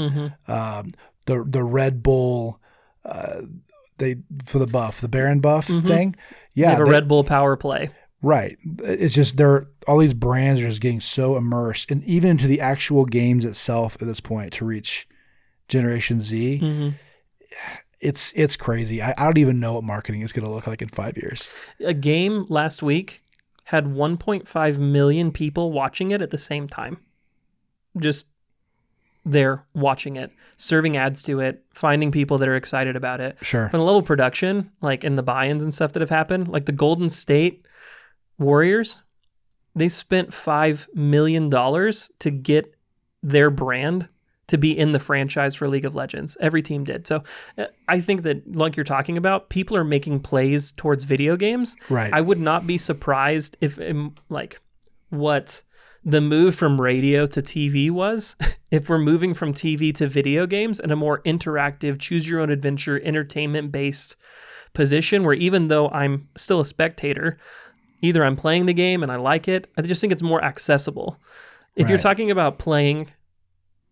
the Red Bull, for the buff, the Baron buff thing. Yeah, they have a Red Bull power play. Right. It's just all these brands are just getting so immersed, and even into the actual games itself at this point to reach Generation Z. It's crazy. I don't even know what marketing is going to look like in 5 years. A game last week had 1.5 million people watching it at the same time. Just there watching it, serving ads to it, finding people that are excited about it. Sure. From the level of production, like in the buy-ins and stuff that have happened, like the Golden State Warriors, they spent $5 million to get their brand to be in the franchise for League of Legends. Every team did. So I think that, like you're talking about, people are making plays towards video games. Right. I would not be surprised if, like, what the move from radio to TV was, if we're moving from TV to video games and a more interactive, choose-your-own-adventure, entertainment-based position where even though I'm still a spectator, either I'm playing the game and I like it, I just think it's more accessible. If you're talking about playing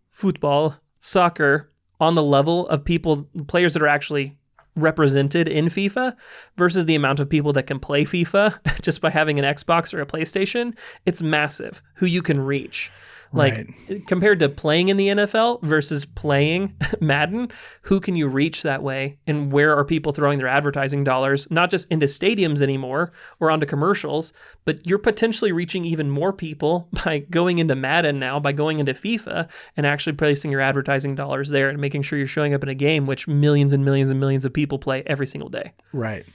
football, soccer on the level of players that are actually represented in FIFA versus the amount of people that can play FIFA just by having an Xbox or a PlayStation, it's massive who you can reach. Like compared to playing in the NFL versus playing Madden, who can you reach that way? And where are people throwing their advertising dollars, not just into stadiums anymore or onto commercials, but you're potentially reaching even more people by going into Madden now, by going into FIFA and actually placing your advertising dollars there and making sure you're showing up in a game which millions and millions and millions of people play every single day. Right.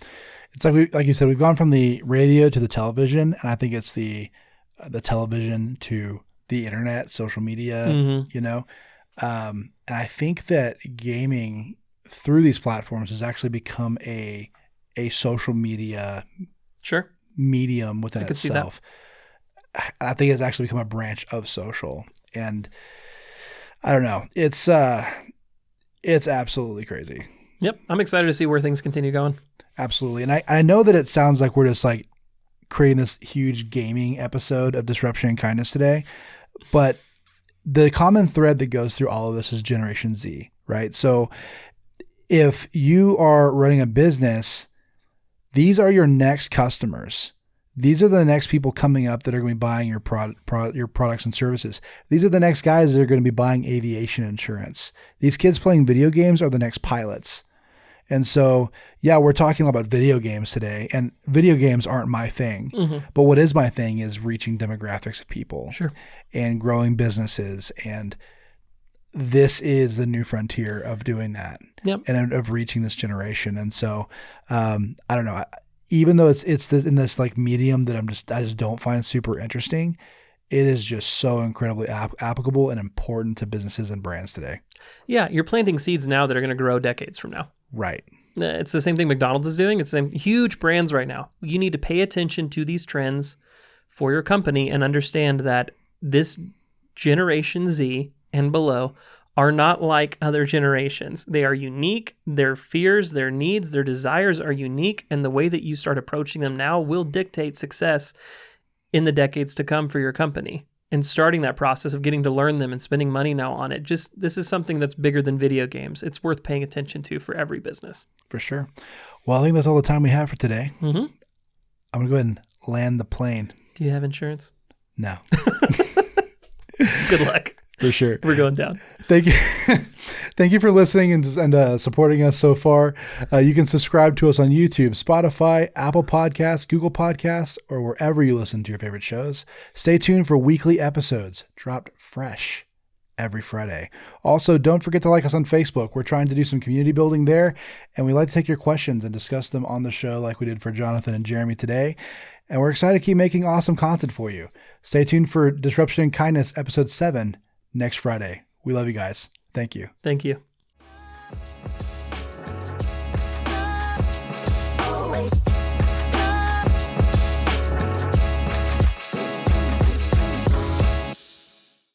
It's like you said, we've gone from the radio to the television, and I think it's the television to the internet, social media, you know? And I think that gaming through these platforms has actually become a social media medium within itself. I think it's actually become a branch of social. And I don't know. It's absolutely crazy. Yep. I'm excited to see where things continue going. Absolutely. And I know that it sounds like we're just like creating this huge gaming episode of Disruption and Kindness today, but the common thread that goes through all of this is Generation Z, right? So if you are running a business, these are your next customers. These are the next people coming up that are going to be buying your your products and services. These are the next guys that are going to be buying aviation insurance. These kids playing video games are the next pilots. And so, yeah, we're talking about video games today, and video games aren't my thing. Mm-hmm. But what is my thing is reaching demographics of people, sure, and growing businesses. And this is the new frontier of doing that, yep, and of reaching this generation. And so, I don't know. Even though it's this, in this like medium that I just don't find super interesting, it is just so incredibly applicable and important to businesses and brands today. Yeah, you're planting seeds now that are going to grow decades from now. Right. It's the same thing McDonald's is doing. It's the same huge brands right now. You need to pay attention to these trends for your company and understand that this Generation Z and below are not like other generations. They are unique. Their fears, their needs, their desires are unique. And the way that you start approaching them now will dictate success in the decades to come for your company. And starting that process of getting to learn them and spending money now on it, this is something that's bigger than video games. It's worth paying attention to for every business. For sure. Well, I think that's all the time we have for today. Mm-hmm. I'm going to go ahead and land the plane. Do you have insurance? No. Good luck. For sure. We're going down. Thank you. Thank you for listening and supporting us so far. You can subscribe to us on YouTube, Spotify, Apple Podcasts, Google Podcasts, or wherever you listen to your favorite shows. Stay tuned for weekly episodes dropped fresh every Friday. Also, don't forget to like us on Facebook. We're trying to do some community building there, and we like to take your questions and discuss them on the show like we did for Jonathan and Jeremy today. And we're excited to keep making awesome content for you. Stay tuned for Disruption and Kindness, Episode 7, next Friday. We love you guys. Thank you. Thank you.